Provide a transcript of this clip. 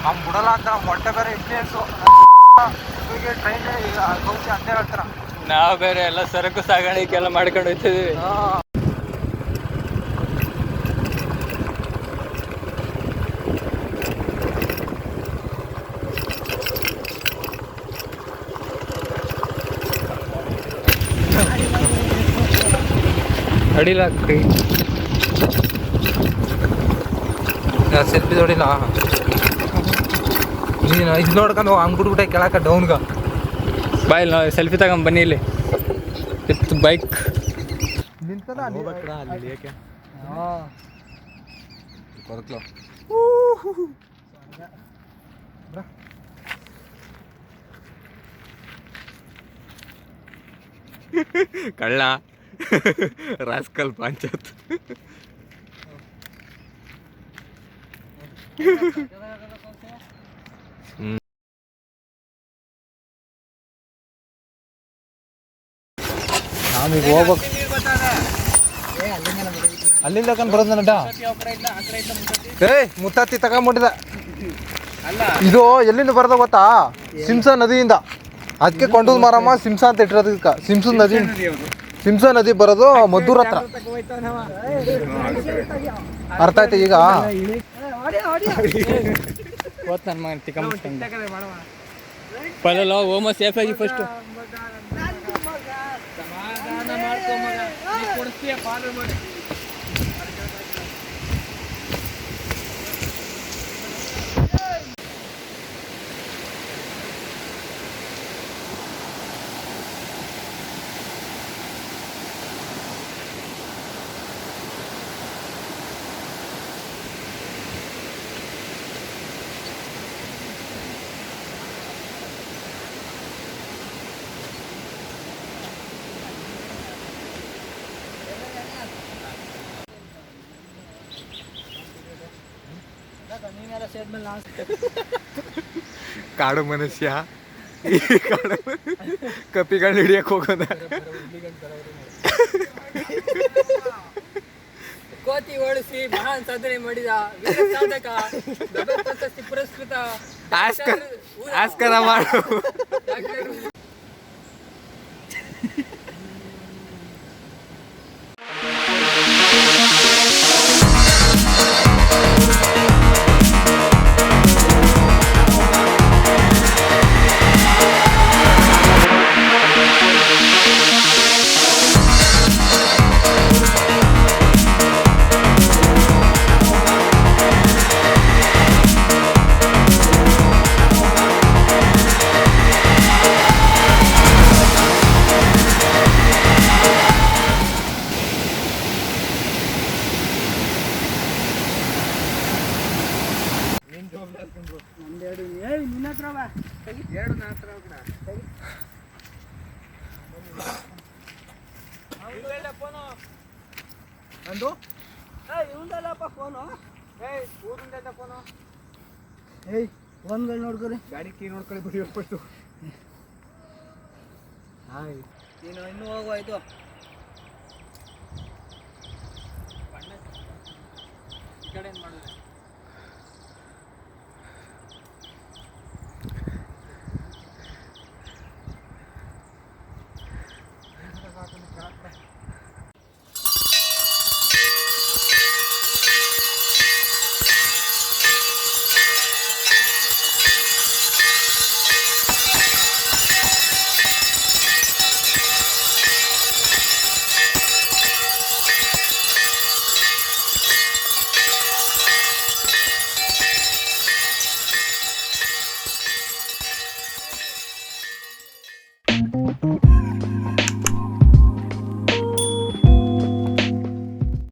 ಅವ್ನು ಬಿಡಲ್ಲ ಅಂತ ಮೊಟ್ಟೆ ಬೇರೆ ಇನ್ಫ್ಲೂಯೆನ್ಸು ಟ್ರೈನ್ ಗೌಸಿ ಅಂತ ಹೇಳ್ತಾರ. ನಾವು ಬೇರೆ ಎಲ್ಲ ಸರಕು ಸಾಗಾಣಿಕೆ ಎಲ್ಲ ಮಾಡ್ಕೊಂಡು ಹೋಗ್ತಿದೀವಿ. ಅಡಿಲ್ಲ ಸೆಲ್ಫಿ ನೋಡಿಲ್ಲ ನೀನು ಇದು ನೋಡ್ಕೊಂಡು ಹಂಗೆ ಬಿಟ್ಬಿಟ್ಟೆ ಕೆಳಕ ಡೌನ್ಗ ಬಾಯ್ ನಾವು ಸೆಲ್ಫಿ ತಗೊಂಡ್ ಬನ್ನಿ ಇಲ್ಲಿ ವಿತ್ ಬೈಕ್ ನಿಂತದ ಅಲ್ಲಿ ಏಕೆ ಕೊರಕ್ಲು ಕಳ್ಳ ರಾಸ್ಕಲ್ ಪಂಚಾಯತ್ ನಾವೀಗ ಹೋಗ್ಬೇಕು. ಅಲ್ಲಿಂದ ಕಣ್ ಬರೋದು ನಟ ಮುತ್ತತ್ತಿ ತಗೊಂಬಿಟ್ಟಿದ. ಇದು ಎಲ್ಲಿಂದ ಬರೋದ ಗೊತ್ತಾ? ಸಿಂಸಾ ನದಿಯಿಂದ. ಅದಕ್ಕೆ ಕೊಂಡದ ಮಾರಮ್ಮ ಸಿಂಸಾ ಅಂತ ಇಟ್ಟಿರೋದಕ್ಕೆ. ಸಿಂಸಾ ನದಿ ಬರೋದು ಮದ್ದೂರ್ ಹತ್ರ. ಅರ್ಥ ಆಯ್ತು ಈಗ? ಪಲ್ಲ ಓಮ ಸೇಫ್ ಆಗಿ ಫಸ್ಟ್ ಕಾಡು ಮನುಷ್ಯ ಕಪಿಗಳನ್ನ ಹಿಡಿಯಕ್ಕೆ ಹೋಗೋದ. ಕೋತಿ ಓಡಿಸಿ ಮಹಾನ್ ಸಾಧನೆ ಮಾಡಿದ ಸಾಧಕ ಪ್ರಶಸ್ತಿ ಪುರಸ್ಕೃತ ಆಸ್ಕರ ಮಾಡು. ಫೋನ್ಗಳು ನೋಡ್ಕೊರಿ, ಗಾಡಿ ಕೀ ನೋಡ್ಕೊಳ್ಳಿ ಬಿಡಿ ಫಸ್ಟು. ನೀನು ಇನ್ನೂ ಹೋಗುವಾಯ್ತು.